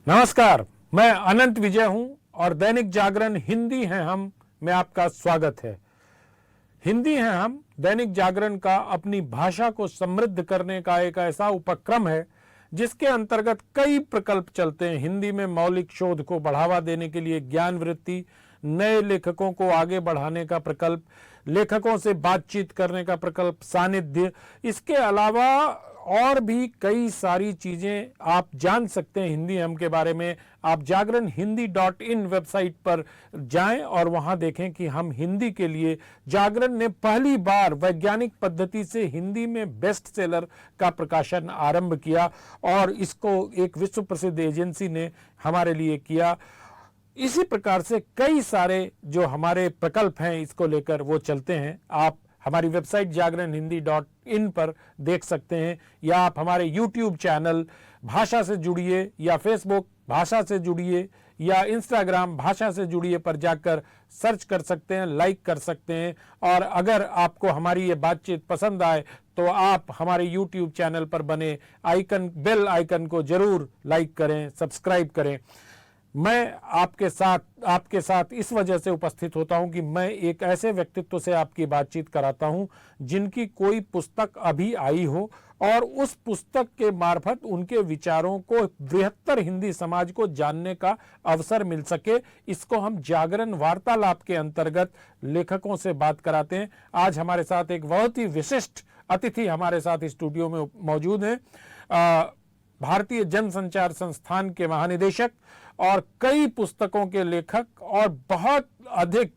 नमस्कार, मैं अनंत विजय हूं और दैनिक जागरण हिंदी हैं हम में आपका स्वागत है। हिंदी हैं हम दैनिक जागरण का अपनी भाषा को समृद्ध करने का एक ऐसा उपक्रम है जिसके अंतर्गत कई प्रकल्प चलते हैं। हिंदी में मौलिक शोध को बढ़ावा देने के लिए ज्ञान वृत्ति, नए लेखकों को आगे बढ़ाने का प्रकल्प, लेखकों से बातचीत करने का प्रकल्प, सानिध्य, इसके अलावा और भी कई सारी चीजें आप जान सकते हैं हिंदी हम के बारे में। आप जागरण हिंदी.in वेबसाइट पर जाएं और वहां देखें कि हम हिंदी के लिए जागरण ने पहली बार वैज्ञानिक पद्धति से हिंदी में बेस्ट सेलर का प्रकाशन आरंभ किया और इसको एक विश्व प्रसिद्ध एजेंसी ने हमारे लिए किया। इसी प्रकार से कई सारे जो हमारे प्रकल्प हैं इसको लेकर वो चलते हैं। आप हमारी वेबसाइट जागरण हिंदी.in पर देख सकते हैं या आप हमारे यूट्यूब चैनल भाषा से जुड़िए या फेसबुक भाषा से जुड़िए या इंस्टाग्राम भाषा से जुड़िए पर जाकर सर्च कर सकते हैं, लाइक कर सकते हैं। और अगर आपको हमारी ये बातचीत पसंद आए तो आप हमारे यूट्यूब चैनल पर बने बेल आइकन को जरूर लाइक करें, सब्सक्राइब करें। मैं आपके साथ इस वजह से उपस्थित होता हूं कि मैं एक ऐसे व्यक्तित्व से आपकी बातचीत कराता हूं जिनकी कोई पुस्तक अभी आई हो और उस पुस्तक के मार्फत उनके विचारों को बृहत्तर हिंदी समाज को जानने का अवसर मिल सके। इसको हम जागरण वार्तालाप के अंतर्गत लेखकों से बात कराते हैं। आज हमारे साथ एक बहुत ही विशिष्ट अतिथि हमारे साथ स्टूडियो में मौजूद हैं। भारतीय जनसंचार संस्थान के महानिदेशक और कई पुस्तकों के लेखक और बहुत अधिक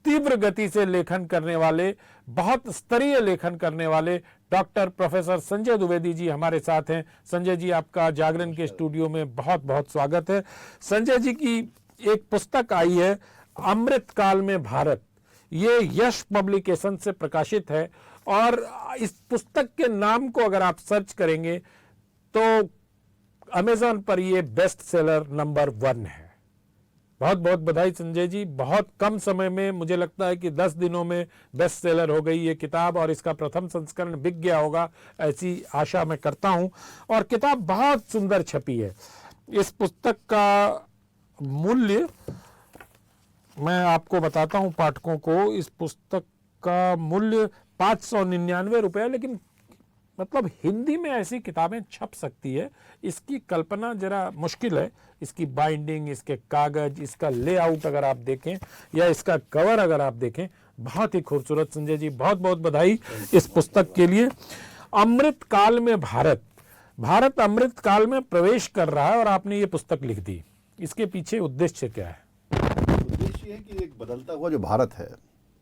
तीव्र गति से लेखन करने वाले, बहुत स्तरीय लेखन करने वाले डॉक्टर प्रोफेसर संजय द्विवेदी जी हमारे साथ हैं। संजय जी, आपका जागरण के स्टूडियो में बहुत बहुत स्वागत है। संजय जी की एक पुस्तक आई है अमृतकाल में भारत, ये यश पब्लिकेशन से प्रकाशित है और इस पुस्तक के नाम को अगर आप सर्च करेंगे तो अमेज़न पर ये बेस्ट सेलर नंबर 1 है। बहुत बहुत बधाई संजय जी। बहुत कम समय में, मुझे लगता है कि 10 दिनों में बेस्ट सेलर हो गई ये किताब और इसका प्रथम संस्करण बिक गया होगा, ऐसी आशा मैं करता हूं। और किताब बहुत सुंदर छपी है। इस पुस्तक का मूल्य मैं आपको बताता हूं पाठकों को। इस पुस्तक का मूल्य 599 रुपये, लेकिन मतलब हिंदी में ऐसी किताबें छप सकती है इसकी कल्पना जरा मुश्किल है। इसकी बाइंडिंग, इसके कागज, इसका लेआउट अगर आप देखें या इसका कवर अगर आप देखें, बहुत ही खूबसूरत। संजय जी, बहुत बहुत बधाई इस पुस्तक के लिए। अमृत काल में भारत अमृत काल में प्रवेश कर रहा है और आपने ये पुस्तक लिख दी। इसके पीछे उद्देश्य क्या है? उद्देश्य है कि एक बदलता हुआ जो भारत है,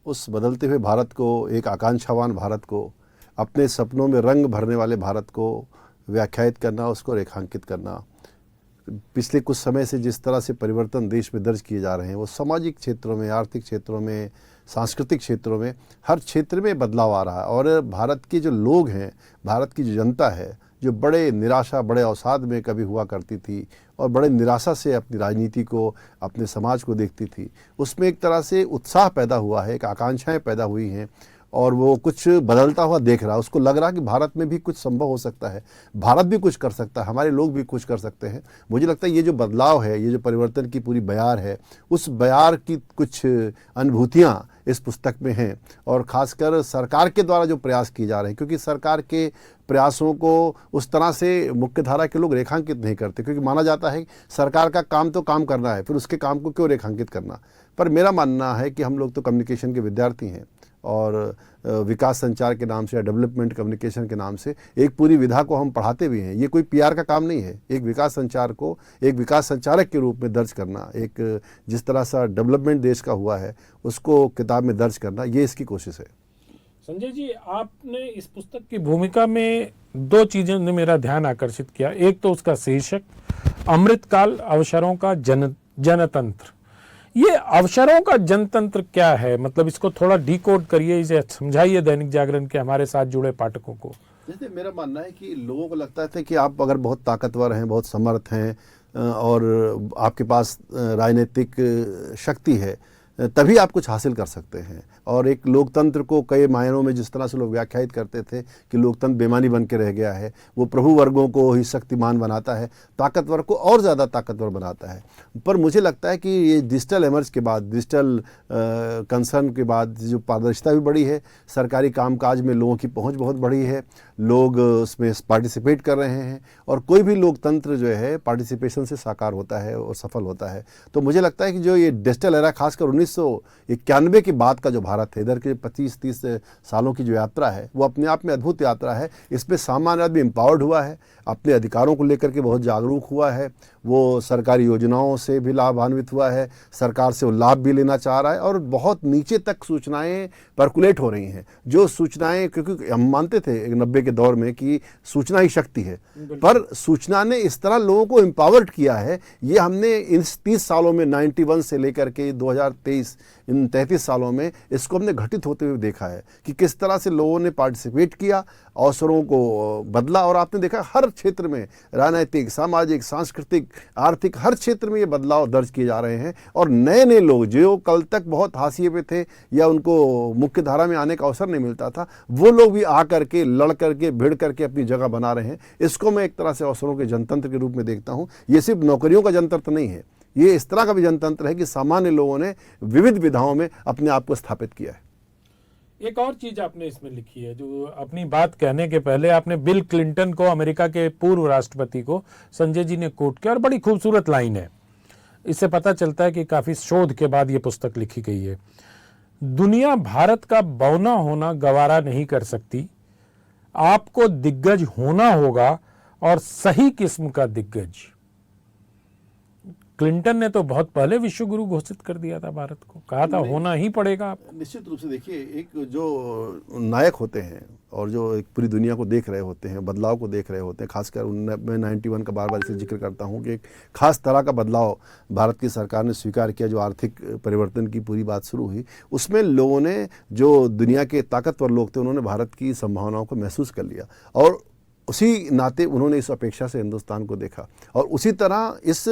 उस बदलते हुए भारत को, एक आकांक्षावान भारत को, अपने सपनों में रंग भरने वाले भारत को व्याख्यायित करना, उसको रेखांकित करना। पिछले कुछ समय से जिस तरह से परिवर्तन देश में दर्ज किए जा रहे हैं, वो सामाजिक क्षेत्रों में, आर्थिक क्षेत्रों में, सांस्कृतिक क्षेत्रों में, हर क्षेत्र में बदलाव आ रहा है। और भारत के जो लोग हैं, भारत की जो जनता है, जो बड़े निराशा, बड़े अवसाद में कभी हुआ करती थी और बड़े निराशा से अपनी राजनीति को, अपने समाज को देखती थी, उसमें एक तरह से उत्साह पैदा हुआ है, एक आकांक्षाएं पैदा हुई हैं और वो कुछ बदलता हुआ देख रहा है। उसको लग रहा है कि भारत में भी कुछ संभव हो सकता है, भारत भी कुछ कर सकता है, हमारे लोग भी कुछ कर सकते हैं। मुझे लगता है ये जो बदलाव है, ये जो परिवर्तन की पूरी बयार है, उस बयार की कुछ अनुभूतियाँ इस पुस्तक में हैं। और ख़ासकर सरकार के द्वारा जो प्रयास किए जा रहे हैं, क्योंकि सरकार के प्रयासों को उस तरह से मुख्यधारा के लोग रेखांकित नहीं करते, क्योंकि माना जाता है सरकार का काम तो काम करना है, फिर उसके काम को क्यों रेखांकित करना। पर मेरा मानना है कि हम लोग तो कम्युनिकेशन के विद्यार्थी हैं और विकास संचार के नाम से या डेवलपमेंट कम्युनिकेशन के नाम से एक पूरी विधा को हम पढ़ाते भी हैं। ये कोई पीआर का काम नहीं है। एक विकास संचार को एक विकास संचारक के रूप में दर्ज करना, एक जिस तरह सा डेवलपमेंट देश का हुआ है उसको किताब में दर्ज करना, ये इसकी कोशिश है। संजय जी, आपने इस पुस्तक की भूमिका में 2 चीज़ों ने मेरा ध्यान आकर्षित किया। एक तो उसका शीर्षक अमृतकाल अवसरों का जनतंत्र। ये अवसरों का जनतंत्र क्या है? मतलब इसको थोड़ा डिकोड करिए, इसे समझाइए दैनिक जागरण के हमारे साथ जुड़े पाठकों को। जैसे मेरा मानना है कि लोगों को लगता है कि आप अगर बहुत ताकतवर हैं, बहुत समर्थ हैं और आपके पास राजनीतिक शक्ति है, तभी आप कुछ हासिल कर सकते हैं। और एक लोकतंत्र को कई मायनों में जिस तरह से लोग व्याख्यायित करते थे कि लोकतंत्र बेईमानी बन के रह गया है, वो प्रभु वर्गों को ही शक्तिमान बनाता है, ताकतवर को और ज़्यादा ताकतवर बनाता है। पर मुझे लगता है कि ये डिजिटल एमर्ज के बाद, डिजिटल कंसर्न के बाद जो पारदर्शिता भी बढ़ी है, सरकारी कामकाज में लोगों की पहुंच बहुत बढ़ी है, लोग उसमें पार्टिसिपेट कर रहे हैं, और कोई भी लोकतंत्र जो है पार्टिसिपेशन से साकार होता है और सफल होता है। तो मुझे लगता है कि जो ये डिजिटल एरा, खासकर 1991 के बाद का जो भारत है, इधर के 25-30 सालों की जो यात्रा है, वो अपने आप में अद्भुत यात्रा है। इसमें सामान्य आदमी एम्पावर्ड हुआ है, अपने अधिकारों को लेकर के बहुत जागरूक हुआ है, वो सरकारी योजनाओं से भी लाभान्वित हुआ है, सरकार से वो लाभ भी लेना चाह रहा है, और बहुत नीचे तक सूचनाएं पर्कुलेट हो रही हैं। जो सूचनाएं, क्योंकि हम मानते थे 90 के दौर में कि सूचना ही शक्ति है, पर सूचना ने इस तरह लोगों को एम्पावर्ड किया है, ये हमने इन 30 सालों में, 91 से लेकर के 2023, इन 33 सालों में इसको हमने घटित होते हुए देखा है कि किस तरह से लोगों ने पार्टिसिपेट किया, अवसरों को बदला। और आपने देखा हर क्षेत्र में, राजनीतिक, सामाजिक, सांस्कृतिक, आर्थिक, हर क्षेत्र में ये बदलाव दर्ज किए जा रहे हैं। और नए नए लोग जो कल तक बहुत हाशिए पे थे या उनको मुख्य धारा में आने का अवसर नहीं मिलता था, वो लोग भी आ करके, लड़ करके, भिड़ करके अपनी जगह बना रहे हैं। इसको मैं एक तरह से अवसरों के जनतंत्र के रूप में देखता हूँ। ये सिर्फ नौकरियों का जनतंत्र नहीं है, ये इस तरह का भी जनतंत्र है कि सामान्य लोगों ने विविध विधाओं में अपने आप को स्थापित किया है। एक और चीज आपने इसमें लिखी है, जो अपनी बात कहने के पहले आपने बिल क्लिंटन को, अमेरिका के पूर्व राष्ट्रपति को, संजय जी ने कोट किया, और बड़ी खूबसूरत लाइन है। इससे पता चलता है कि काफी शोध के बाद ये पुस्तक लिखी गई है। दुनिया भारत का बौना होना गवारा नहीं कर सकती, आपको दिग्गज होना होगा, और सही किस्म का दिग्गज। क्लिंटन ने तो बहुत पहले विश्व गुरु घोषित कर दिया था भारत को, कहा था होना ही पड़ेगा आप। निश्चित रूप से देखिए, एक जो नायक होते हैं और जो एक पूरी दुनिया को देख रहे होते हैं, बदलाव को देख रहे होते हैं, खासकर मैं 91 का बार बार इसे जिक्र करता हूं कि एक खास तरह का बदलाव भारत की सरकार ने स्वीकार किया, जो आर्थिक परिवर्तन की पूरी बात शुरू हुई। उसमें लोगों ने, जो दुनिया के ताकतवर लोग थे, उन्होंने भारत की संभावनाओं को महसूस कर लिया, और उसी नाते उन्होंने इस अपेक्षा से हिंदुस्तान को देखा। और उसी तरह इस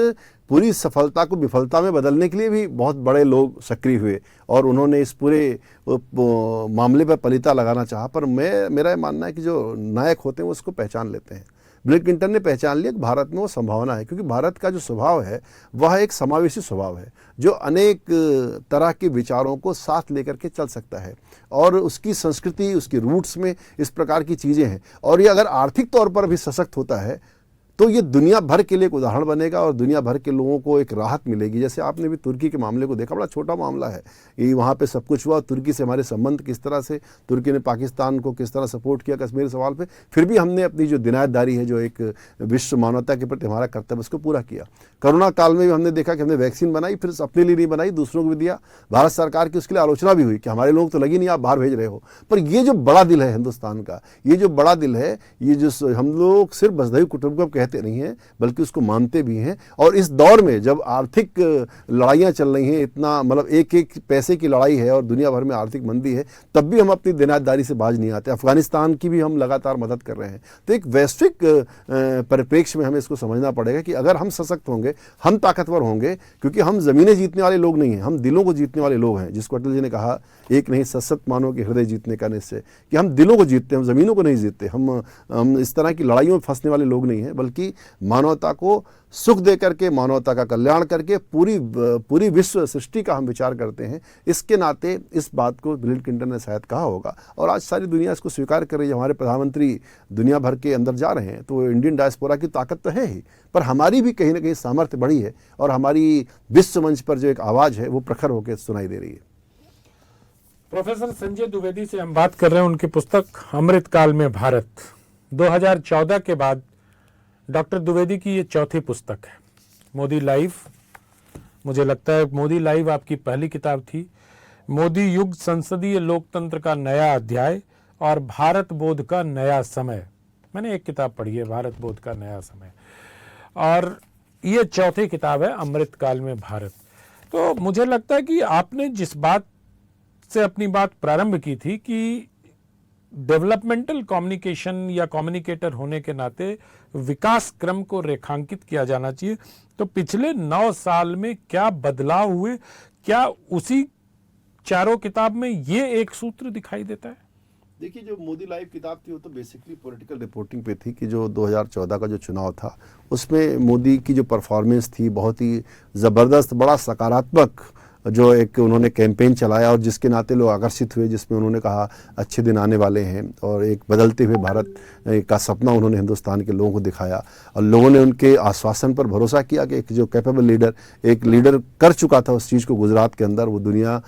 पूरी सफलता को विफलता में बदलने के लिए भी बहुत बड़े लोग सक्रिय हुए, और उन्होंने इस पूरे मामले पर पलीता लगाना चाहा। पर मेरा ये मानना है कि जो नायक होते हैं वो उसको पहचान लेते हैं। बिल क्लिंटन ने पहचान लिया कि भारत में वो संभावना है, क्योंकि भारत का जो स्वभाव है वह एक समावेशी स्वभाव है, जो अनेक तरह के विचारों को साथ लेकर के चल सकता है, और उसकी संस्कृति, उसकी रूट्स में इस प्रकार की चीज़ें हैं। और ये अगर आर्थिक तौर पर भी सशक्त होता है तो ये दुनिया भर के लिए एक उदाहरण बनेगा, और दुनिया भर के लोगों को एक राहत मिलेगी। जैसे आपने भी तुर्की के मामले को देखा, बड़ा छोटा मामला है ये, वहाँ पे सब कुछ हुआ। तुर्की से हमारे संबंध किस तरह से, तुर्की ने पाकिस्तान को किस तरह सपोर्ट किया कश्मीर सवाल पे, फिर भी हमने अपनी जो दिनायतदारी है, जो एक विश्व मानवता के प्रति हमारा कर्तव्य, उसको पूरा किया। कोरोना काल में भी हमने देखा कि हमने वैक्सीन बनाई, फिर अपने लिए नहीं बनाई, दूसरों को भी दिया। भारत सरकार की उसके लिए आलोचना भी हुई कि हमारे लोग तो लगी नहीं, आप बाहर भेज रहे हो। पर ये जो बड़ा दिल है हिंदुस्तान का, ये जो बड़ा दिल है, ये जो हम लोग सिर्फ वसुधैव कुटुंबकम कहते नहीं हैं, बल्कि उसको मानते भी हैं। और इस दौर में जब आर्थिक लड़ाइयाँ चल रही हैं, इतना मतलब एक एक पैसे की लड़ाई है, और दुनिया भर में आर्थिक मंदी है, तब भी हम अपनी दिनायतदारी से बाज नहीं आते। अफगानिस्तान की भी हम लगातार मदद कर रहे हैं। तो एक वैश्विक परिप्रेक्ष्य में हमें इसको समझना पड़ेगा कि अगर हम सशक्त होंगे, हम ताकतवर होंगे, क्योंकि हम ज़मीनें जीतने वाले लोग नहीं हैं, हम दिलों को जीतने वाले लोग हैं। जिसको अटल जी ने कहा, एक नहीं सशक्त मानव के हृदय जीतने का निश्चय, कि हम दिलों को जीतते हैं, हम ज़मीनों को नहीं जीतते। हम इस तरह की लड़ाइयों में फंसने वाले लोग नहीं हैं, बल्कि मानवता को सुख दे करके, मानवता का कल्याण करके पूरी विश्व सृष्टि का हम विचार करते हैं। इसके नाते इस बात को बिल क्लिंटन ने शायद कहा होगा, और आज सारी दुनिया इसको स्वीकार कर रही है। हमारे प्रधानमंत्री दुनिया भर के अंदर जा रहे हैं, तो इंडियन डायस्पोरा की ताकत तो है ही, पर हमारी भी कहीं ना कहीं सामर्थ्य बढ़ी है, और हमारी विश्व मंच पर जो एक आवाज़ है वो प्रखर होकर सुनाई दे रही है। प्रोफेसर संजय द्विवेदी से हम बात कर रहे हैं। उनकी पुस्तक अमृतकाल में भारत, 2014 के बाद डॉक्टर द्विवेदी की ये चौथी पुस्तक है। मोदी लाइव, मुझे लगता है मोदी लाइव आपकी पहली किताब थी। मोदी युग, संसदीय लोकतंत्र का नया अध्याय, और भारत बोध का नया समय। मैंने एक किताब पढ़ी है, भारत बोध का नया समय, और ये चौथी किताब है अमृतकाल में भारत। तो मुझे लगता है कि आपने जिस बात से अपनी बात प्रारंभ की थी कि डेवलपमेंटल कम्युनिकेशन या कम्युनिकेटर होने के नाते विकास क्रम को रेखांकित किया जाना चाहिए, तो पिछले 9 साल में क्या बदलाव हुए, क्या उसी चारों किताब में ये एक सूत्र दिखाई देता है? देखिए, जो मोदी लाइव किताब थी वो तो बेसिकली पॉलिटिकल रिपोर्टिंग पे थी कि जो 2014 का जो चुनाव था उसमें मोदी की जो परफॉर्मेंस थी बहुत ही ज़बरदस्त, बड़ा सकारात्मक जो एक उन्होंने कैंपेन चलाया और जिसके नाते लोग आकर्षित हुए, जिसमें उन्होंने कहा अच्छे दिन आने वाले हैं और एक बदलते हुए भारत का सपना उन्होंने हिंदुस्तान के लोगों को दिखाया और लोगों ने उनके आश्वासन पर भरोसा किया कि एक जो कैपेबल लीडर, एक लीडर कर चुका था उस चीज़ को गुजरात के अंदर, वो दुनिया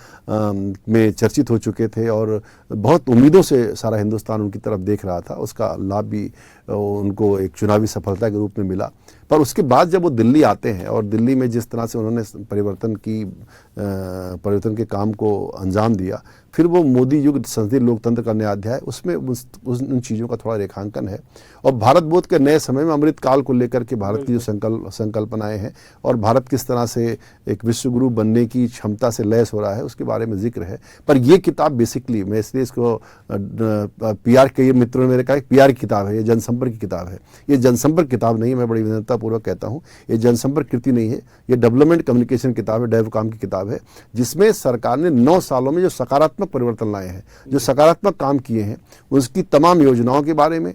में चर्चित हो चुके थे और बहुत उम्मीदों से सारा हिंदुस्तान उनकी तरफ देख रहा था। उसका लाभ भी उनको एक चुनावी सफलता के रूप में मिला। पर उसके बाद जब वो दिल्ली आते हैं और दिल्ली में जिस तरह से उन्होंने परिवर्तन के काम को अंजाम दिया, फिर वो मोदी युग संसदीय लोकतंत्र का नया अध्याय, उसमें उन चीज़ों का थोड़ा रेखांकन है। और भारत बोध के नए समय में अमृत काल को लेकर के भारत की जो संकल्पनाएं हैं और भारत किस तरह से एक विश्वगुरु बनने की क्षमता से लैस हो रहा है उसके बारे में जिक्र है। पर ये किताब बेसिकली, मैं इसलिए इसको पीआर के मित्रों ने मेरे कहा पीआर की किताब है, ये जनसंपर्क की किताब है। ये जनसंपर्क किताब नहीं है, मैं बड़ी विनम्रतापूर्वक कहता हूँ, ये जनसंपर्क कृति नहीं है, ये डेवलपमेंट कम्युनिकेशन किताब है, डेवकाम की किताब है, जिसमें सरकार ने 9 सालों में जो सकारात्मक परिवर्तन लाए हैं, जो सकारात्मक काम किए हैं, उसकी तमाम योजनाओं के बारे में,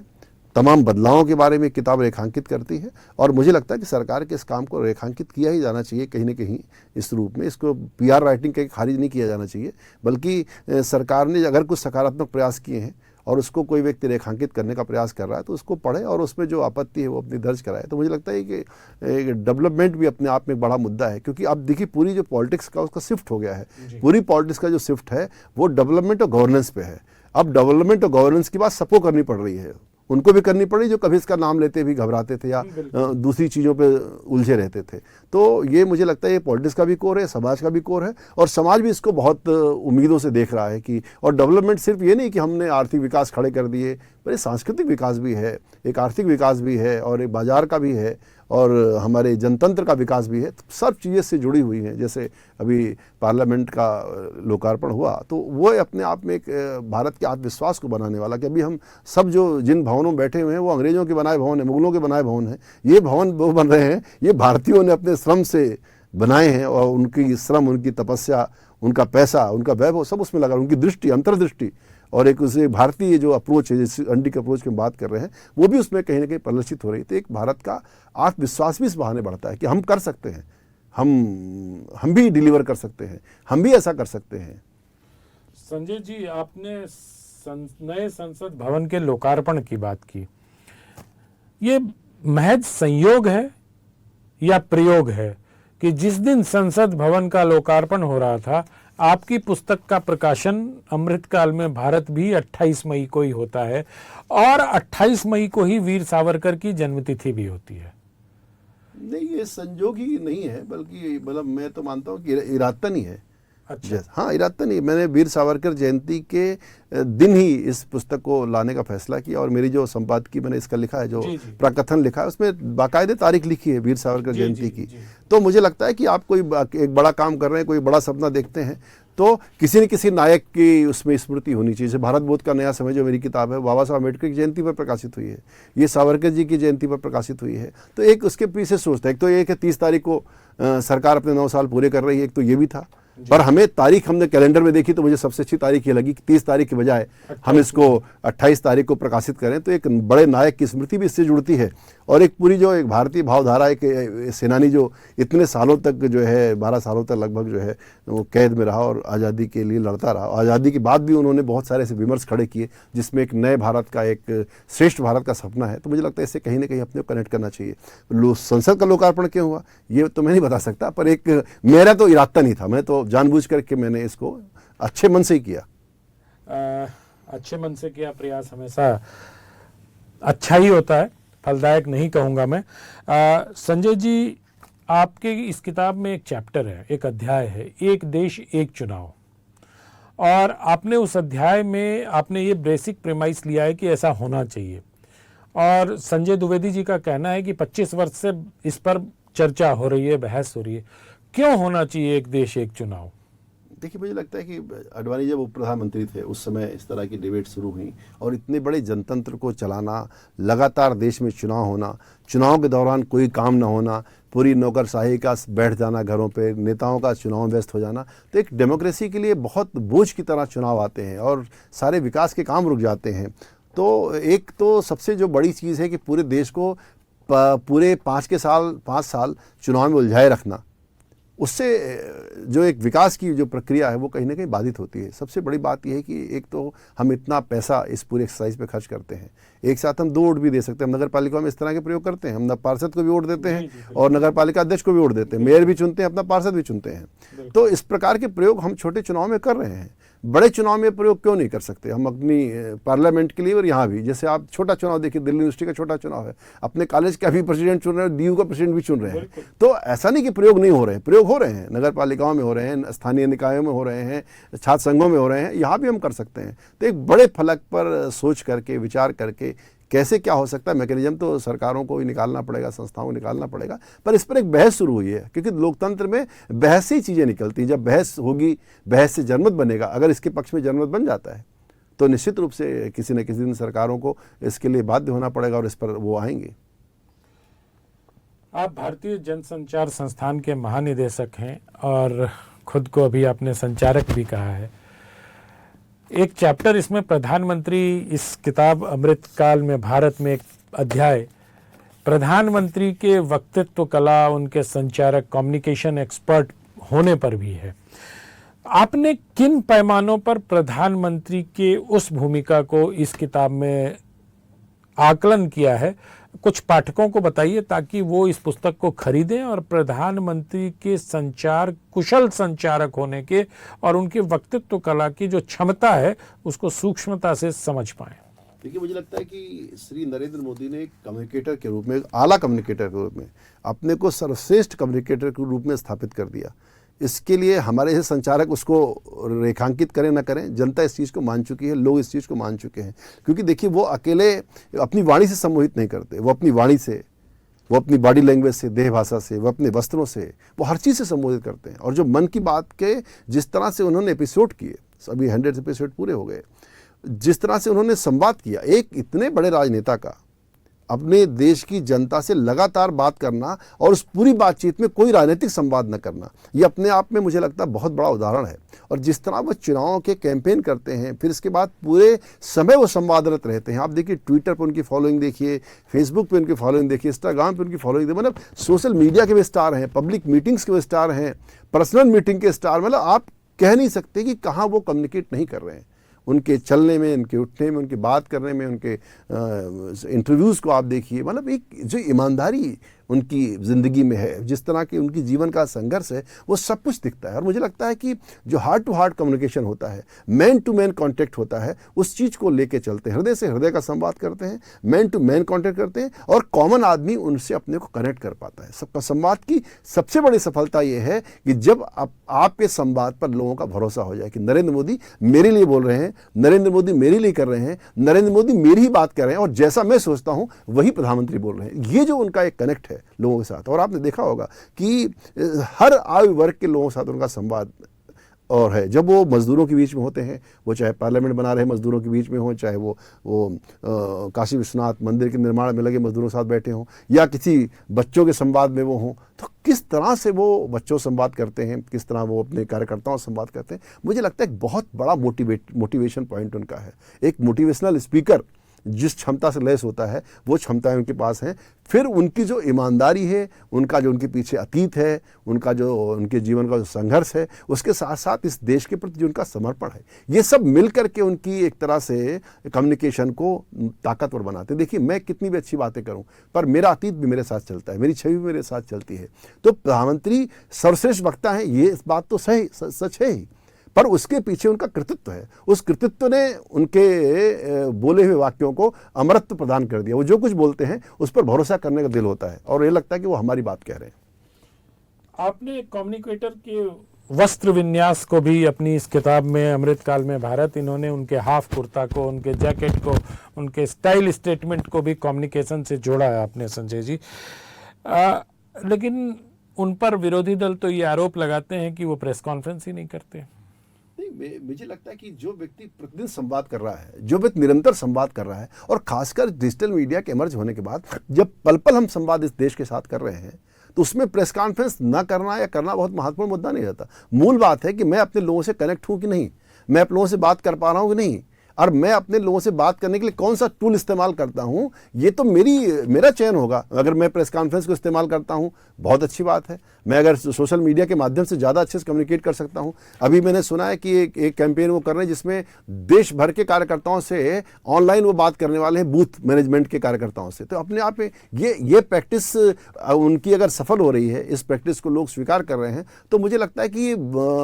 तमाम बदलावों के बारे में किताब रेखांकित करती है। और मुझे लगता है कि सरकार के इस काम को रेखांकित किया ही जाना चाहिए कहीं ना कहीं इस रूप में। इसको पीआर राइटिंग के खारिज नहीं किया जाना चाहिए, बल्कि सरकार ने अगर कुछ सकारात्मक प्रयास किए हैं और उसको कोई व्यक्ति रेखांकित करने का प्रयास कर रहा है तो उसको पढ़े और उसमें जो आपत्ति है वो अपनी दर्ज कराए। तो मुझे लगता है कि डेवलपमेंट भी अपने आप में एक बड़ा मुद्दा है, क्योंकि अब देखिए पूरी जो पॉलिटिक्स का उसका शिफ्ट हो गया है, पूरी पॉलिटिक्स का जो शिफ्ट है वो डेवलपमेंट और गवर्नेंस पे है। अब डेवलपमेंट और गवर्नेंस की बात सबको करनी पड़ रही है, उनको भी करनी पड़ी जो कभी इसका नाम लेते भी घबराते थे या दूसरी चीज़ों पे उलझे रहते थे। तो ये मुझे लगता है ये पॉलिटिक्स का भी कोर है, समाज का भी कोर है और समाज भी इसको बहुत उम्मीदों से देख रहा है कि, और डेवलपमेंट सिर्फ ये नहीं कि हमने आर्थिक विकास खड़े कर दिए, पर ये सांस्कृतिक विकास भी है, एक आर्थिक विकास भी है और एक बाजार का भी है और हमारे जनतंत्र का विकास भी है। तो सब चीज़ें से जुड़ी हुई हैं। जैसे अभी पार्लियामेंट का लोकार्पण हुआ तो वो अपने आप में एक भारत के आत्मविश्वास को बनाने वाला, कि अभी हम सब जो जिन भवनों में बैठे हुए हैं वो अंग्रेजों के बनाए भवन हैं, मुगलों के बनाए भवन हैं, ये भवन वो बन रहे हैं, ये भारतीयों ने अपने श्रम से बनाए हैं और उनकी श्रम, उनकी तपस्या, उनका पैसा, उनका वैभव सब उसमें लगा, उनकी दृष्टि, अंतर्दृष्टि और एक उसे भारतीय जो अप्रोच है, जिस अंडी के अप्रोच की हम बात कर रहे हैं, वो भी उसमें कहीं ना कहीं प्रदर्शित हो रही। तो एक भारत का आत्मविश्वास भी इस बहाने बढ़ता है कि हम कर सकते हैं, हम भी डिलीवर कर सकते हैं, हम भी ऐसा कर सकते हैं। संजय जी, आपने नए संसद भवन के लोकार्पण की बात की, ये महज संयोग है या प्रयोग है कि जिस दिन संसद भवन का लोकार्पण हो रहा था आपकी पुस्तक का प्रकाशन अमृतकाल में भारत भी 28 मई को ही होता है और 28 मई को ही वीर सावरकर की जन्मतिथि भी होती है? नहीं, ये संयोग ही नहीं है, बल्कि मतलब मैं तो मानता हूँ कि इरादतन ही है। अच्छा, हाँ, इरादतन ही। मैंने वीर सावरकर जयंती के दिन ही इस पुस्तक को लाने का फैसला किया और मेरी जो संपादकीय मैंने इसका लिखा है, जो प्रकथन लिखा है, उसमें बाकायदे तारीख लिखी है वीर सावरकर जयंती की। तो मुझे लगता है कि आप कोई एक बड़ा काम कर रहे हैं, कोई बड़ा सपना देखते हैं, तो किसी न किसी नायक की उसमें स्मृति होनी चाहिए। जैसे भारत बोध का नया समय जो मेरी किताब है, बाबा साहब अम्बेडकर की जयंती पर प्रकाशित हुई है, ये सावरकर जी की जयंती पर प्रकाशित हुई है। तो एक उसके पीछे सोचता है, एक तो एक है 30 तारीख को सरकार अपने 9 साल पूरे कर रही है, एक तो ये भी था। पर हमें तारीख हमने कैलेंडर में देखी तो मुझे सबसे अच्छी तारीख ये लगी कि 30 तारीख के बजाय हम इसको 28 तारीख को प्रकाशित करें। तो एक बड़े नायक की स्मृति भी इससे जुड़ती है और एक पूरी जो एक भारतीय भावधारा, एक सेनानी जो इतने सालों तक जो है 12 सालों तक लगभग जो है वो कैद में रहा और आज़ादी के लिए लड़ता रहा। आज़ादी के बाद भी उन्होंने बहुत सारे ऐसे विमर्श खड़े किए जिसमें एक नए भारत का, एक श्रेष्ठ भारत का सपना है। तो मुझे लगता है इससे कहीं ना कहीं अपने को कनेक्ट करना चाहिए। संसद का लोकार्पण क्यों हुआ ये तो मैं नहीं बता सकता, पर एक मेरा तो इरादा नहीं था, मैं तो जानबूझ करके मैंने इसको अच्छे मन से ही किया। अच्छे मन से किया प्रयास हमेशा अच्छा ही होता है, फलदायक नहीं कहूँगा मैं। संजय जी, आपके इस किताब में एक चैप्टर है, एक अध्याय है, एक देश एक चुनाव, और आपने उस अध्याय में आपने ये बेसिक प्रेमाइस लिया है कि ऐसा होना चाहिए। और संजय द्विवेदी जी का कहना है कि 25 वर्ष से इस पर चर्चा हो रही है, बहस हो रही है, क्यों होना चाहिए एक देश एक चुनाव? देखिए, मुझे लगता है कि अडवाणी जब उप प्रधानमंत्री थे उस समय इस तरह की डिबेट शुरू हुई और इतने बड़े जनतंत्र को चलाना, लगातार देश में चुनाव होना, चुनाव के दौरान कोई काम ना होना, पूरी नौकरशाही का बैठ जाना घरों पे, नेताओं का चुनाव में व्यस्त हो जाना, तो एक डेमोक्रेसी के लिए बहुत बोझ की तरह चुनाव आते हैं और सारे विकास के काम रुक जाते हैं। तो एक तो सबसे जो बड़ी चीज़ है कि पूरे देश को पूरे 5 साल चुनाव में उलझाए रखना, उससे जो एक विकास की जो प्रक्रिया है वो कहीं ना कहीं बाधित होती है। सबसे बड़ी बात यह है कि एक तो हम इतना पैसा इस पूरे एक्सरसाइज पे खर्च करते हैं, एक साथ हम 2 वोट भी दे सकते हैं। हम नगर पालिका में इस तरह के प्रयोग करते हैं, हम पार्षद को भी वोट देते हैं और नगर पालिका अध्यक्ष को भी वोट देते हैं, मेयर भी चुनते हैं, अपना पार्षद भी चुनते हैं। तो इस प्रकार के प्रयोग हम छोटे चुनाव में कर रहे हैं, बड़े चुनाव में प्रयोग क्यों नहीं कर सकते हम अपनी पार्लियामेंट के लिए। और यहाँ भी जैसे आप छोटा चुनाव देखिए, दिल्ली यूनिवर्सिटी का छोटा चुनाव है, अपने कॉलेज का भी प्रेसिडेंट चुन रहे हैं, डीयू का प्रेसिडेंट भी चुन रहे हैं। तो ऐसा नहीं कि प्रयोग नहीं हो रहे हैं, प्रयोग हो रहे हैं, नगर पालिकाओं में हो रहे हैं, स्थानीय निकायों में हो रहे हैं, छात्र संघों में हो रहे हैं, यहाँ भी हम कर सकते हैं। तो एक बड़े फलक पर सोच करके, विचार करके कैसे क्या हो सकता है, मैकेनिज्म तो सरकारों को ही निकालना पड़ेगा, संस्थाओं को निकालना पड़ेगा, पर इस पर एक बहस शुरू हुई है, क्योंकि लोकतंत्र में बहस से ही चीज़ें निकलती हैं। जब बहस होगी, बहस से जनमत बनेगा। अगर इसके पक्ष में जनमत बन जाता है तो निश्चित रूप से किसी न किसी दिन सरकारों को इसके लिए बाध्य होना पड़ेगा और इस पर वो आएंगे। आप भारतीय जनसंचार संस्थान के महानिदेशक हैं और खुद को अभी आपने संचारक भी कहा है। एक चैप्टर इसमें प्रधानमंत्री, इस किताब अमृत काल में भारत में एक अध्याय प्रधानमंत्री के वक्तृत्व कला, उनके संचारक, कम्युनिकेशन एक्सपर्ट होने पर भी है। आपने किन पैमानों पर प्रधानमंत्री के उस भूमिका को इस किताब में आकलन किया है, कुछ पाठकों को बताइए ताकि वो इस पुस्तक को खरीदें और प्रधानमंत्री के संचार, कुशल संचारक होने के और उनके वक्तृत्व कला की जो क्षमता है उसको सूक्ष्मता से समझ पाएं। देखिए, मुझे लगता है कि श्री नरेंद्र मोदी ने कम्युनिकेटर के रूप में, आला कम्युनिकेटर के रूप में अपने को सर्वश्रेष्ठ कम्युनिकेटर के रूप में स्थापित कर दिया। इसके लिए हमारे ये संचारक उसको रेखांकित करें ना करें, जनता इस चीज़ को मान चुकी है, लोग इस चीज़ को मान चुके हैं। क्योंकि देखिए, वो अकेले अपनी वाणी से सम्मोहित नहीं करते, वो अपनी वाणी से, वो अपनी बॉडी लैंग्वेज से, देह भाषा से, वो अपने वस्त्रों से, वो हर चीज़ से संबोधित करते हैं। और जो मन की बात के जिस तरह से उन्होंने एपिसोड किए, अभी 100 एपिसोड पूरे हो गए, जिस तरह से उन्होंने संवाद किया, एक इतने बड़े राजनेता का अपने देश की जनता से लगातार बात करना और उस पूरी बातचीत में कोई राजनीतिक संवाद न करना, ये अपने आप में मुझे लगता है बहुत बड़ा उदाहरण है। और जिस तरह वो चुनाव के कैंपेन करते हैं, फिर इसके बाद पूरे समय वो संवादरत रहते हैं। आप देखिए, ट्विटर पर उनकी फॉलोइंग देखिए, फेसबुक पे उनकी फॉलोइंग देखिए, इंस्टाग्राम पे उनकी फॉलोइंग देखिए, मतलब सोशल मीडिया के भी स्टार हैं, पब्लिक मीटिंग्स के भी स्टार हैं, पर्सनल मीटिंग के स्टार, मतलब आप कह नहीं सकते कि कहाँ वो कम्युनिकेट नहीं कर रहे हैं। उनके चलने में, उनके उठने में, उनकी बात करने में, उनके इंटरव्यूज़ को आप देखिए, मतलब एक जो ईमानदारी उनकी ज़िंदगी में है, जिस तरह की उनकी जीवन का संघर्ष है, वो सब कुछ दिखता है। और मुझे लगता है कि जो हार्ट टू हार्ट कम्युनिकेशन होता है, मैन टू मैन कॉन्टैक्ट होता है, उस चीज़ को लेके चलते हैं, हृदय से हृदय का संवाद करते हैं, मैन टू मैन कॉन्टैक्ट करते हैं और कॉमन आदमी उनसे अपने को कनेक्ट कर पाता है। सबका संवाद की सबसे बड़ी सफलता ये है कि जब आपके संवाद पर लोगों का भरोसा हो जाए कि नरेंद्र मोदी मेरे लिए बोल रहे हैं, नरेंद्र मोदी मेरे लिए कर रहे हैं, नरेंद्र मोदी मेरी ही बात कर रहे हैं और जैसा मैं सोचता हूँ वही प्रधानमंत्री बोल रहे हैं। ये जो उनका एक कनेक्ट है लोगों के साथ, और आपने देखा होगा कि हर आयु वर्ग के लोगों के साथ उनका संवाद और है। जब वो मजदूरों के बीच में होते हैं, वो चाहे पार्लियामेंट बना रहे मजदूरों के बीच में हो, चाहे वो काशी विश्वनाथ मंदिर के निर्माण में लगे मजदूरों के साथ बैठे हों, या किसी बच्चों के संवाद में वो हों, तो किस तरह से वो बच्चों से संवाद करते हैं, किस तरह वो अपने कार्यकर्ताओं से संवाद करते हैं। मुझे लगता है एक बहुत बड़ा मोटिवेशन पॉइंट उनका है। एक मोटिवेशनल स्पीकर जिस क्षमता से लैस होता है, वो क्षमताएं उनके पास हैं। फिर उनकी जो ईमानदारी है, उनका जो उनके पीछे अतीत है, उनका जो उनके जीवन का जो संघर्ष है, उसके साथ साथ इस देश के प्रति जो उनका समर्पण है, ये सब मिलकर के उनकी एक तरह से कम्युनिकेशन को ताकतवर बनाते हैं। देखिए, मैं कितनी भी अच्छी बातें करूं, पर मेरा अतीत भी मेरे साथ चलता है, मेरी छवि भी मेरे साथ चलती है। तो प्रधानमंत्री सर्वश्रेष्ठ वक्ता है, ये इस बात तो सही सच है ही, पर उसके पीछे उनका कृतित्व है। उस कृतित्व ने उनके बोले हुए वाक्यों को अमरत्व प्रदान कर दिया। वो जो कुछ बोलते हैं उस पर भरोसा करने का दिल होता है और ये लगता है कि वो हमारी बात कह रहे हैं। आपने कम्युनिकेटर के वस्त्र विन्यास को भी अपनी इस किताब में अमृतकाल में भारत, इन्होंने उनके हाफ कुर्ता को, उनके जैकेट को, उनके स्टाइल स्टेटमेंट को भी कम्युनिकेशन से जोड़ा है आपने, संजय जी। लेकिन उन पर विरोधी दल तो ये आरोप लगाते हैं कि वो प्रेस कॉन्फ्रेंस ही नहीं करते। मुझे लगता है कि जो व्यक्ति प्रतिदिन संवाद कर रहा है, जो व्यक्ति निरंतर संवाद कर रहा है, और खासकर डिजिटल मीडिया के इमर्ज होने के बाद जब पल पल हम संवाद इस देश के साथ कर रहे हैं, तो उसमें प्रेस कॉन्फ्रेंस ना करना या करना बहुत महत्वपूर्ण मुद्दा नहीं रहता। मूल बात है कि मैं अपने लोगों से कनेक्ट हूं कि नहीं, मैं अपने लोगों से बात कर पा रहा हूं कि नहीं, और मैं अपने लोगों से बात करने के लिए कौन सा टूल इस्तेमाल करता हूं, ये तो मेरा चयन होगा। अगर मैं प्रेस कॉन्फ्रेंस को इस्तेमाल करता हूं, बहुत अच्छी बात है। मैं अगर सोशल मीडिया के माध्यम से ज़्यादा अच्छे से कम्युनिकेट कर सकता हूं। अभी मैंने सुना है कि एक कैंपेन वो कर रहे हैं जिसमें देश भर के कार्यकर्ताओं से ऑनलाइन वो बात करने वाले हैं, बूथ मैनेजमेंट के कार्यकर्ताओं से। तो अपने आप में ये प्रैक्टिस उनकी अगर सफल हो रही है, इस प्रैक्टिस को लोग स्वीकार कर रहे हैं, तो मुझे लगता है कि ये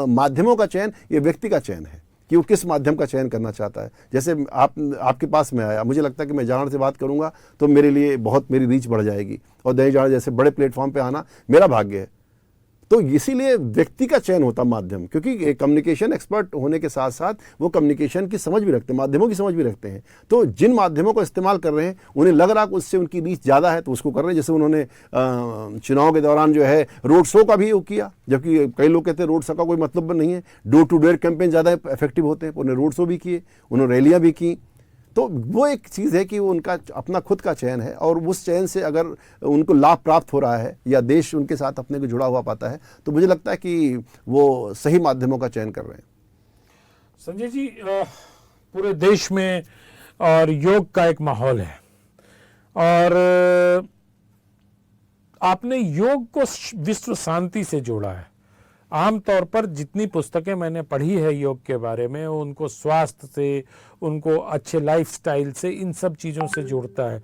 माध्यमों का चयन, ये व्यक्ति का चयन है कि वो किस माध्यम का चयन करना चाहता है। जैसे आपके पास में आया, मुझे लगता है कि मैं जागरण से बात करूंगा तो मेरे लिए बहुत मेरी रीच बढ़ जाएगी, और दैनिक जागरण जैसे बड़े प्लेटफॉर्म पे आना मेरा भाग्य है। तो इसीलिए व्यक्ति का चयन होता माध्यम, क्योंकि कम्युनिकेशन एक्सपर्ट होने के साथ साथ वो कम्युनिकेशन की समझ भी रखते हैं, माध्यमों की समझ भी रखते हैं। तो जिन माध्यमों को इस्तेमाल कर रहे हैं, उन्हें लग रहा कि उससे उनकी रीच ज़्यादा है तो उसको कर रहे हैं। जैसे उन्होंने चुनाव के दौरान जो है रोड शो का भी किया, जबकि कई लोग कहते हैं रोड शो का कोई मतलब नहीं है, डोर टू डोर कैंपेन ज़्यादा इफेक्टिव होते हैं। उन्होंने रोड शो भी किए, उन्होंने रैलियाँ भी की। तो वो एक चीज़ है कि वो उनका अपना खुद का चयन है, और उस चयन से अगर उनको लाभ प्राप्त हो रहा है या देश उनके साथ अपने को जुड़ा हुआ पाता है, तो मुझे लगता है कि वो सही माध्यमों का चयन कर रहे हैं। संजय जी, पूरे देश में और योग का एक माहौल है, और आपने योग को विश्व शांति से जोड़ा है। आमतौर पर जितनी पुस्तकें मैंने पढ़ी है योग के बारे में, उनको स्वास्थ्य से, उनको अच्छे लाइफस्टाइल से, इन सब चीज़ों से जोड़ता है।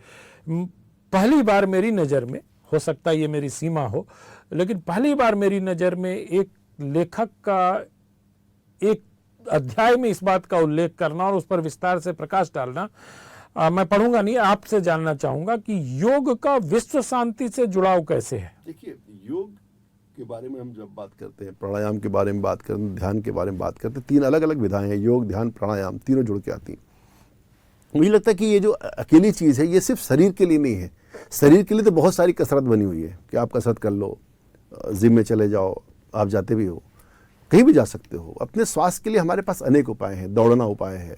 पहली बार मेरी नज़र में, हो सकता है ये मेरी सीमा हो, लेकिन पहली बार मेरी नज़र में एक लेखक का एक अध्याय में इस बात का उल्लेख करना और उस पर विस्तार से प्रकाश डालना, मैं पढ़ूंगा नहीं, आपसे जानना चाहूंगा कि योग का विश्व शांति से जुड़ाव कैसे है। देखिए, योग के बारे में हम जब बात करते हैं, प्राणायाम के बारे में बात करते हैं, ध्यान के बारे में बात करते हैं, 3 अलग अलग विधाएं हैं, योग, ध्यान, प्राणायाम, तीनों जुड़ के आती हैं। मुझे लगता है कि ये जो अकेली चीज़ है, ये सिर्फ शरीर के लिए नहीं है। शरीर के लिए तो बहुत सारी कसरत बनी हुई है कि आप कसरत कर लो, जिम में चले जाओ, आप जाते भी हो, कहीं भी जा सकते हो। अपने स्वास्थ्य के लिए हमारे पास अनेक उपाय हैं, दौड़ना उपाय है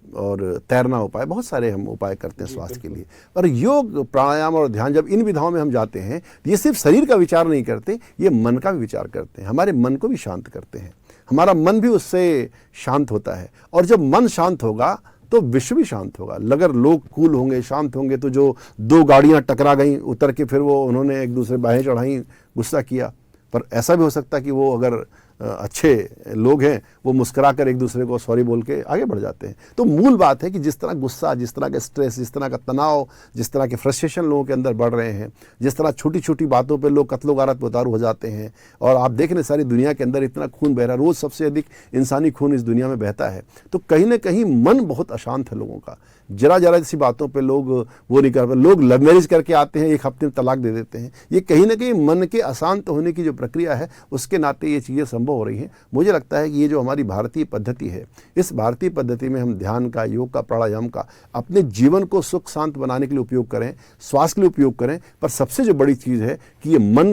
और तैरना उपाय, बहुत सारे हम उपाय करते हैं स्वास्थ्य के लिए। पर योग, प्राणायाम और ध्यान, जब इन विधाओं में हम जाते हैं, ये सिर्फ शरीर का विचार नहीं करते, ये मन का भी विचार करते हैं, हमारे मन को भी शांत करते हैं। हमारा मन भी उससे शांत होता है, और जब मन शांत होगा तो विश्व भी शांत होगा। अगर लोग कूल होंगे, शांत होंगे, तो जो 2 गाड़ियां टकरा गईं, उतर के फिर वो उन्होंने एक दूसरे बाहें चढ़ाई, गुस्सा किया, पर ऐसा भी हो सकता है कि वो अगर अच्छे लोग हैं, वो मुस्कुराकर एक दूसरे को सॉरी बोल के आगे बढ़ जाते हैं। तो मूल बात है कि जिस तरह गुस्सा, जिस तरह का स्ट्रेस, जिस तरह का तनाव, जिस तरह के फ्रस्ट्रेशन लोगों के अंदर बढ़ रहे हैं, जिस तरह छोटी छोटी बातों पे लोग कत्लो गारत में उतारू हो जाते हैं, और आप देख रहे सारी दुनिया के अंदर इतना खून बह रहा है, रोज़ सबसे अधिक इंसानी खून इस दुनिया में बहता है। तो कहीं ना कहीं मन बहुत अशांत है लोगों का। जरा सी बातों पे लोग वो नहीं कर पाते। लोग लव मैरिज करके आते हैं, 1 हफ्ते में तलाक दे देते हैं। ये कहीं ना कहीं मन के अशांत होने की जो प्रक्रिया है, उसके नाते ये चीज़ें संभव हो रही हैं। मुझे लगता है कि ये जो हमारी भारतीय पद्धति है, इस भारतीय पद्धति में हम ध्यान का, योग का, प्राणायाम का अपने जीवन को सुख शांत बनाने के लिए उपयोग करें, स्वास्थ्य के लिए उपयोग करें। पर सबसे जो बड़ी चीज़ है कि ये मन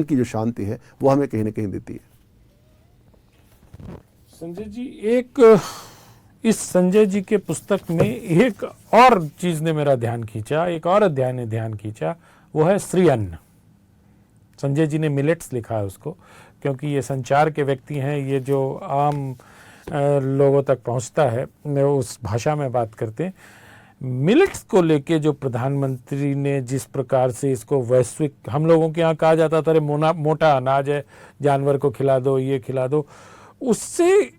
की जो शांति है, वो हमें कहीं ना कहीं देती है। संजय जी, इस संजय जी के पुस्तक में एक और चीज ने मेरा ध्यान खींचा, एक और अध्याय ने ध्यान खींचा, वो है श्री अन्न। संजय जी ने मिलेट्स लिखा है उसको, क्योंकि ये संचार के व्यक्ति हैं, ये जो आम लोगों तक पहुंचता है, उस भाषा में बात करते हैं। मिलेट्स को लेके जो प्रधानमंत्री ने जिस प्रकार से इसको वैश्विक, हम लोगों के यहाँ कहा जाता था अरे मोटा अनाज है, जानवर को खिला दो, ये खिला दो, उससे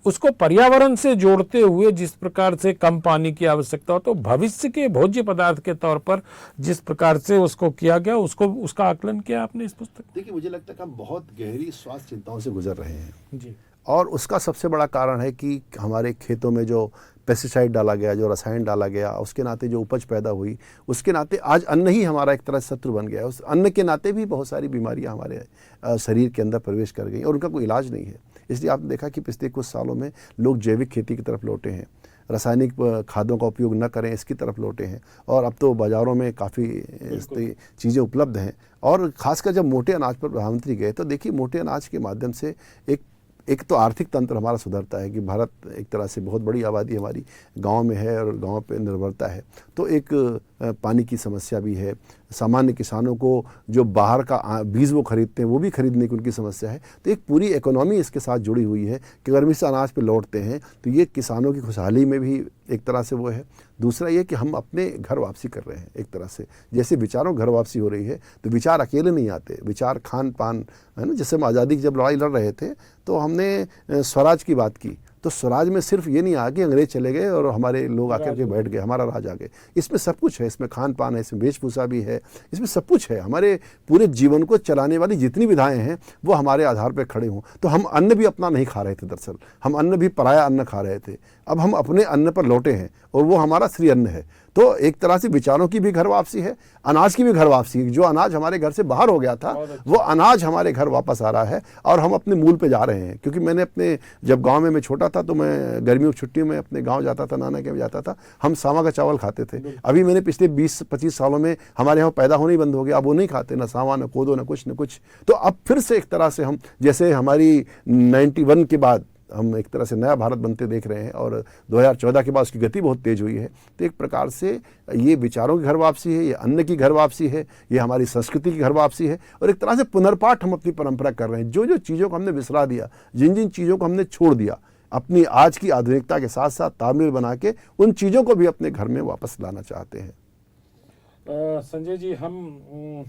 उसको पर्यावरण से जोड़ते हुए जिस प्रकार से कम पानी की आवश्यकता हो, तो भविष्य के भोज्य पदार्थ के तौर पर जिस प्रकार से उसको किया गया, उसका आकलन किया आपने इस पुस्तक? देखिए, मुझे लगता है कि हम बहुत गहरी स्वास्थ्य चिंताओं से गुजर रहे हैं जी, और उसका सबसे बड़ा कारण है कि हमारे खेतों में जो पेस्टिसाइड डाला गया, जो रसायन डाला गया, उसके नाते जो उपज पैदा हुई, उसके नाते आज अन्न ही हमारा एक तरह से शत्रु बन गया है। उस अन्न के नाते भी बहुत सारी बीमारियां हमारे शरीर के अंदर प्रवेश कर गई और उनका कोई इलाज नहीं है। इसलिए आपने देखा कि पिछले कुछ सालों में लोग जैविक खेती की तरफ लौटे हैं, रासायनिक खादों का उपयोग न करें इसकी तरफ लौटे हैं, और अब तो बाज़ारों में काफ़ी चीज़ें उपलब्ध हैं। और ख़ासकर जब मोटे अनाज पर प्रधानमंत्री गए, तो देखिए मोटे अनाज के माध्यम से एक तो आर्थिक तंत्र हमारा सुधरता है कि भारत एक तरह से बहुत बड़ी आबादी हमारी गांव में है और गांव पे निर्भरता है, तो एक पानी की समस्या भी है, सामान्य किसानों को जो बाहर का बीज वो खरीदते हैं वो भी खरीदने की उनकी समस्या है। तो एक पूरी इकोनॉमी इसके साथ जुड़ी हुई है कि अगर हम इस अनाज पे लौटते हैं तो ये किसानों की खुशहाली में भी एक तरह से वो है। दूसरा ये कि हम अपने घर वापसी कर रहे हैं एक तरह से, जैसे विचारों घर वापसी हो रही है तो विचार अकेले नहीं आते, विचार खान पान है ना। जैसे हम आज़ादी की जब लड़ाई लड़ रहे थे तो हमने स्वराज की बात की, तो स्वराज में सिर्फ ये नहीं आ कि अंग्रेज चले गए और हमारे लोग आकर के बैठ गए, हमारा राज आ गए। इसमें सब कुछ है, इसमें खान पान है, इसमें वेशभूषा भी है, इसमें सब कुछ है। हमारे पूरे जीवन को चलाने वाली जितनी विधाएं हैं वो हमारे आधार पर खड़े हों। तो हम अन्न भी अपना नहीं खा रहे थे, दरअसल हम अन्न भी पराया अन्न खा रहे थे। अब हम अपने अन्न पर लौटे हैं और वो हमारा श्री अन्न है। तो एक तरह से विचारों की भी घर वापसी है, अनाज की भी घर वापसी है। जो अनाज हमारे घर से बाहर हो गया था वो अनाज हमारे घर वापस आ रहा है और हम अपने मूल पे जा रहे हैं। क्योंकि मैंने अपने जब गांव में मैं छोटा था तो मैं गर्मियों की छुट्टियों में अपने गांव जाता था, नाना के यहाँ जाता था, हम सामा का चावल खाते थे। अभी मैंने पिछले 20-25 सालों में हमारे यहाँ पैदा होने ही बंद हो गया, अब वो नहीं खाते, ना सामा, ना कोदो, ना कुछ। तो अब फिर से एक तरह से हम, जैसे हमारी 91 के बाद हम एक तरह से नया भारत बनते देख रहे हैं और 2014 के बाद उसकी गति बहुत तेज हुई है। तो एक प्रकार से ये विचारों की घर वापसी है, ये अन्न की घर वापसी है, ये हमारी संस्कृति की घर वापसी है और एक तरह से पुनर्पाठ हम अपनी परंपरा कर रहे हैं। जो जो चीज़ों को हमने विसरा दिया, जिन जिन चीज़ों को हमने छोड़ दिया, अपनी आज की आधुनिकता के साथ साथ तालमेल बना के उन चीज़ों को भी अपने घर में वापस लाना चाहते हैं। संजय जी, हम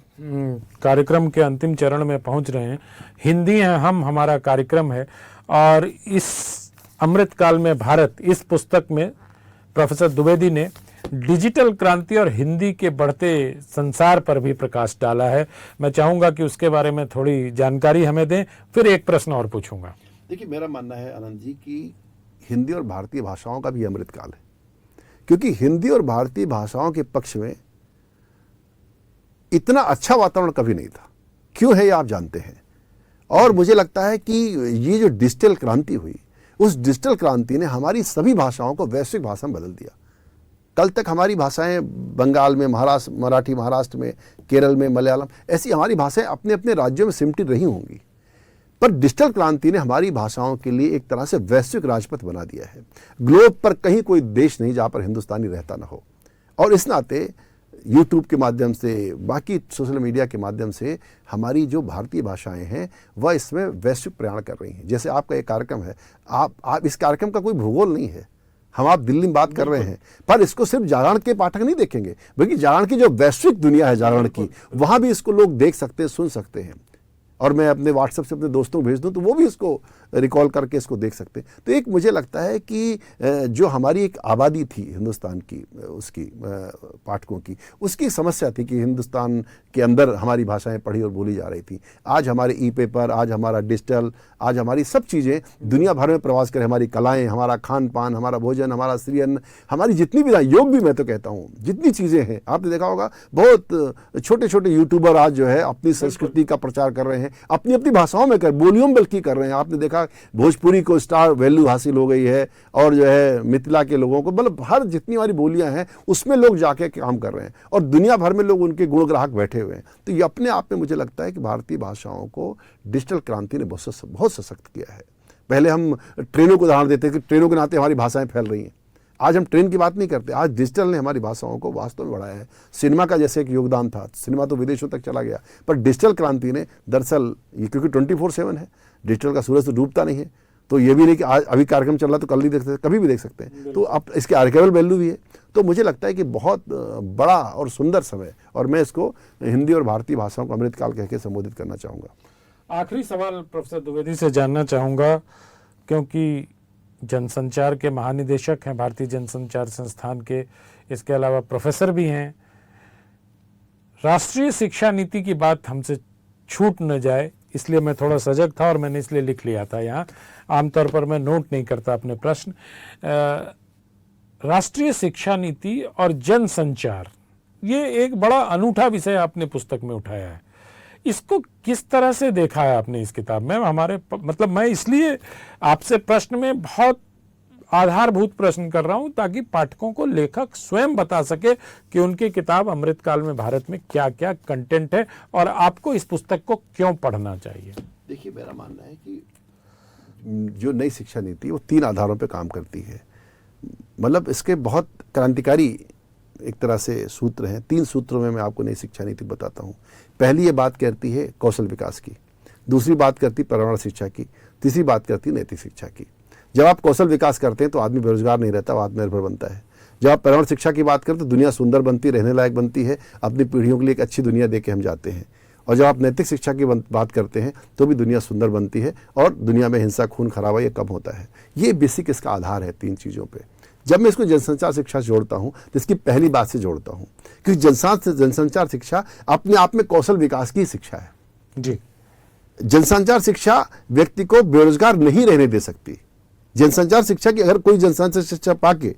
कार्यक्रम के अंतिम चरण में पहुंच रहे हैं। हिंदी है हम हमारा कार्यक्रम है और इस अमृतकाल में भारत, इस पुस्तक में प्रोफेसर द्विवेदी ने डिजिटल क्रांति और हिंदी के बढ़ते संसार पर भी प्रकाश डाला है। मैं चाहूँगा कि उसके बारे में थोड़ी जानकारी हमें दें, फिर एक प्रश्न और पूछूंगा। देखिए, मेरा मानना है आनंद जी कि हिंदी और भारतीय भाषाओं का भी अमृतकाल है, क्योंकि हिंदी और भारतीय भाषाओं के पक्ष में इतना अच्छा वातावरण कभी नहीं था। क्यों है ये आप जानते हैं। और मुझे लगता है कि ये जो डिजिटल क्रांति हुई, उस डिजिटल क्रांति ने हमारी सभी भाषाओं को वैश्विक भाषा में बदल दिया। कल तक हमारी भाषाएं बंगाल में, महाराष्ट्र, मराठी महाराष्ट्र में, केरल में, मलयालम, ऐसी हमारी भाषाएं अपने अपने राज्यों में सिमटी रही होंगी, पर डिजिटल क्रांति ने हमारी भाषाओं के लिए एक तरह से वैश्विक राजपथ बना दिया है। ग्लोब पर कहीं कोई देश नहीं जहाँ पर हिंदुस्तानी रहता ना हो। और इस नाते यूट्यूब के माध्यम से, बाकी सोशल मीडिया के माध्यम से हमारी जो भारतीय भाषाएं हैं वह इसमें वैश्विक प्रयाण कर रही हैं। जैसे आपका एक कार्यक्रम है, आप इस कार्यक्रम का कोई भूगोल नहीं है, हम आप दिल्ली में बात कर रहे हैं, पर इसको सिर्फ जागरण के पाठक नहीं देखेंगे, बल्कि जागरण की जो वैश्विक दुनिया है जागरण की, वहाँ भी इसको लोग देख सकते हैं, सुन सकते हैं। और मैं अपने व्हाट्सएप से अपने दोस्तों को भेज दूं तो वो भी इसको रिकॉल करके इसको देख सकते हैं। तो एक मुझे लगता है कि जो हमारी एक आबादी थी हिंदुस्तान की, उसकी पाठकों की, उसकी समस्या थी कि हिंदुस्तान के अंदर हमारी भाषाएं पढ़ी और बोली जा रही थी। आज हमारे ई पेपर, आज हमारा डिजिटल, आज हमारी सब चीज़ें दुनिया भर में प्रवास करें, हमारी कलाएँ, हमारा खान पान, हमारा भोजन, हमारा श्री अन्न, हमारी जितनी भी, योग भी मैं तो कहता हूँ, जितनी चीज़ें हैं, आपने देखा होगा बहुत छोटे छोटे यूट्यूबर आज जो है अपनी संस्कृति का प्रचार कर रहे हैं, अपनी अपनी भाषाओं में बोलियों में बल्कि कर रहे हैं। आपने देखा भोजपुरी को स्टार वैल्यू हासिल हो गई है और जो है मिथिला के लोगों को, मतलब हर जितनी हमारी बोलियां हैं उसमें लोग जाके काम कर रहे हैं और दुनिया भर में लोग उनके गुण ग्राहक बैठे हुए हैं। तो ये अपने आप में मुझे लगता है कि भारतीय भाषाओं को डिजिटल क्रांति ने बहुत सशक्त किया है। पहले हम ट्रेनों को उदाहरण देते कि ट्रेनों के नाते हमारी भाषाएं फैल रही हैं, आज हम ट्रेन की बात नहीं करते, आज डिजिटल ने हमारी भाषाओं को वास्तव में बढ़ाया है। सिनेमा का जैसे एक योगदान था, सिनेमा तो विदेशों तक चला गया, पर डिजिटल क्रांति ने दरअसल, ये क्योंकि 24/7 है, डिजिटल का सूरज तो डूबता नहीं है, तो ये भी नहीं कि आज अभी कार्यक्रम चल रहा तो कल नहीं देख सकते, कभी भी देख सकते हैं। तो अब इसके आर्काइवल वैल्यू भी है। तो मुझे लगता है कि बहुत बड़ा और सुंदर समय, और मैं इसको हिंदी और भारतीय भाषाओं का अमृतकाल कह के संबोधित करना चाहूँगा। आखिरी सवाल प्रोफेसर द्विवेदी से जानना चाहूँगा, क्योंकि जनसंचार के महानिदेशक हैं भारतीय जनसंचार संस्थान के, इसके अलावा प्रोफेसर भी हैं। राष्ट्रीय शिक्षा नीति की बात हमसे छूट न जाए, इसलिए मैं थोड़ा सजग था और मैंने इसलिए लिख लिया था यहाँ। आमतौर पर मैं नोट नहीं करता अपने प्रश्न। राष्ट्रीय शिक्षा नीति और जनसंचार, ये एक बड़ा अनूठा विषय आपने पुस्तक में उठाया है। इसको किस तरह से देखा है आपने इस किताब में? मतलब मैं इसलिए आपसे प्रश्न में बहुत आधारभूत प्रश्न कर रहा हूं ताकि पाठकों को लेखक स्वयं बता सके कि उनकी किताब अमृतकाल में भारत में क्या क्या कंटेंट है और आपको इस पुस्तक को क्यों पढ़ना चाहिए। देखिए, मेरा मानना है कि जो नई शिक्षा नीति वो 3 आधारों पर काम करती है। मतलब इसके बहुत क्रांतिकारी एक तरह से सूत्र हैं। 3 सूत्रों में मैं आपको नई शिक्षा नीति बताता हूँ। पहली ये बात कहती है कौशल विकास की, दूसरी बात करती पर्यावरण शिक्षा की, तीसरी बात करती नैतिक शिक्षा की। जब आप कौशल विकास करते हैं तो आदमी बेरोजगार नहीं रहता, वो आत्मनिर्भर बनता है। जब आप पर्यावरण शिक्षा की बात करते तो दुनिया सुंदर बनती, रहने लायक बनती है, अपनी पीढ़ियों के लिए एक अच्छी दुनिया दे के हम जाते हैं। और जब आप नैतिक शिक्षा की बात करते हैं तो भी दुनिया सुंदर बनती है और दुनिया में हिंसा, खून खराबा ये कम होता है। ये बेसिक इसका आधार है 3 चीज़ों पे। जब मैं इसको जनसंचार शिक्षा से जोड़ता हूँ तो इसकी पहली बात से जोड़ता हूँ, क्योंकि जनसंचार शिक्षा अपने आप में कौशल विकास की शिक्षा है जी। जनसंचार शिक्षा व्यक्ति को बेरोजगार नहीं रहने दे सकती। जनसंचार शिक्षा की अगर कोई जनसंचार शिक्षा पाके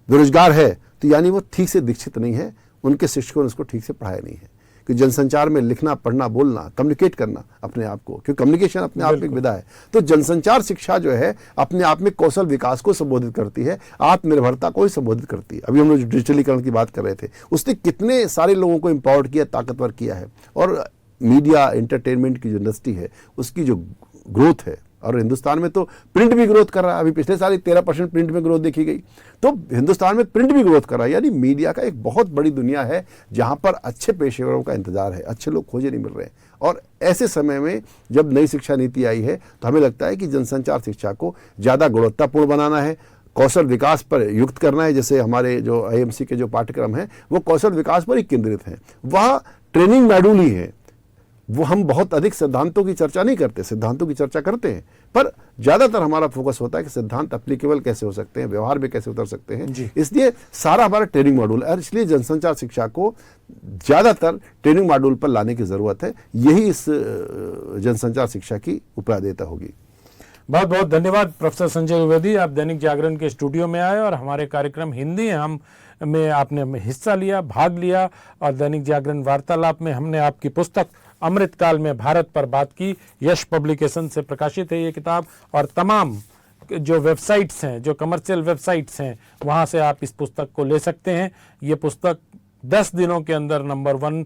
बेरोजगार है तो यानी वो ठीक से दीक्षित नहीं है, उनके शिक्षकों ने उसको ठीक से पढ़ाया नहीं है। कि जनसंचार में लिखना, पढ़ना, बोलना, कम्युनिकेट करना अपने आप को, क्योंकि कम्युनिकेशन अपने आप में एक विधा है। तो जनसंचार शिक्षा जो है अपने आप में कौशल विकास को संबोधित करती है, आत्मनिर्भरता को ही संबोधित करती है। अभी हम लोग डिजिटलीकरण की बात कर रहे थे, उसने कितने सारे लोगों को एम्पावर्ड किया, ताकतवर किया है। और मीडिया एंटरटेनमेंट की जो इंडस्ट्री है उसकी जो ग्रोथ है, और हिंदुस्तान में तो प्रिंट भी ग्रोथ कर रहा है। अभी पिछले साल 13% प्रिंट में ग्रोथ देखी गई, तो हिंदुस्तान में प्रिंट भी ग्रोथ कर रहा है। यानी मीडिया का एक बहुत बड़ी दुनिया है जहां पर अच्छे पेशेवरों का इंतजार है, अच्छे लोग खोजे नहीं मिल रहे हैं। और ऐसे समय में जब नई शिक्षा नीति आई है तो हमें लगता है कि जनसंचार शिक्षा को ज़्यादा गुणवत्तापूर्ण बनाना है, कौशल विकास पर युक्त करना है। जैसे हमारे जो आईएमसी के जो पाठ्यक्रम हैं वो कौशल विकास पर ही केंद्रित हैं, वह ट्रेनिंग मॉड्यूल ही है। वो हम बहुत अधिक सिद्धांतों की चर्चा नहीं करते, सिद्धांतों की चर्चा करते हैं, पर ज़्यादातर हमारा फोकस होता है कि सिद्धांत एप्लीकेबल कैसे हो सकते हैं, व्यवहार में कैसे उतर सकते हैं। इसलिए सारा हमारा ट्रेनिंग मॉड्यूल है, और इसलिए जनसंचार शिक्षा को ज़्यादातर ट्रेनिंग मॉड्यूल पर लाने की ज़रूरत है। यही इस जनसंचार शिक्षा की उपादेयता होगी। बहुत बहुत धन्यवाद प्रोफेसर संजय द्विवेदी, आप दैनिक जागरण के स्टूडियो में आए और हमारे कार्यक्रम हिंदी है हम में आपने हिस्सा लिया, भाग लिया। और दैनिक जागरण वार्तालाप में हमने आपकी पुस्तक अमृतकाल में भारत पर बात की। यश पब्लिकेशन से प्रकाशित है ये किताब, और तमाम जो वेबसाइट्स हैं, जो कमर्शियल वेबसाइट्स हैं, वहाँ से आप इस पुस्तक को ले सकते हैं। ये पुस्तक 10 दिनों के अंदर नंबर 1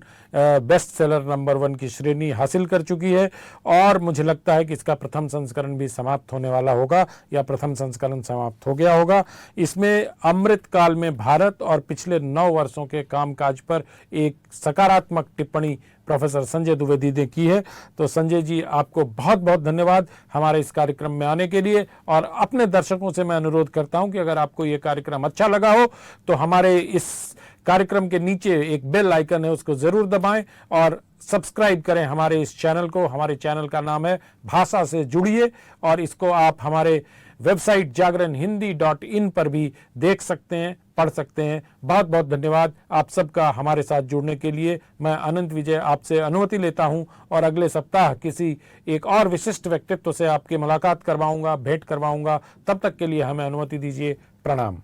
बेस्ट सेलर नंबर 1 की श्रेणी हासिल कर चुकी है, और मुझे लगता है कि इसका प्रथम संस्करण भी समाप्त होने वाला होगा, या प्रथम संस्करण समाप्त हो गया होगा। इसमें अमृतकाल में भारत और पिछले 9 वर्षों के कामकाज पर एक सकारात्मक टिप्पणी प्रोफेसर संजय द्विवेदी ने की है। तो संजय जी, आपको बहुत बहुत धन्यवाद हमारे इस कार्यक्रम में आने के लिए। और अपने दर्शकों से मैं अनुरोध करता हूं कि अगर आपको ये कार्यक्रम अच्छा लगा हो तो हमारे इस कार्यक्रम के नीचे एक बेल आइकन है, उसको जरूर दबाएं और सब्सक्राइब करें हमारे इस चैनल को। हमारे चैनल का नाम है भाषा से जुड़िए, और इसको आप हमारे वेबसाइट jagranhindi.in पर भी देख सकते हैं, पढ़ सकते हैं। बहुत बहुत धन्यवाद आप सबका हमारे साथ जुड़ने के लिए। मैं अनंत विजय आपसे अनुमति लेता हूं, और अगले सप्ताह किसी एक और विशिष्ट व्यक्तित्व से आपकी मुलाकात करवाऊंगा, भेंट करवाऊंगा। तब तक के लिए हमें अनुमति दीजिए। प्रणाम।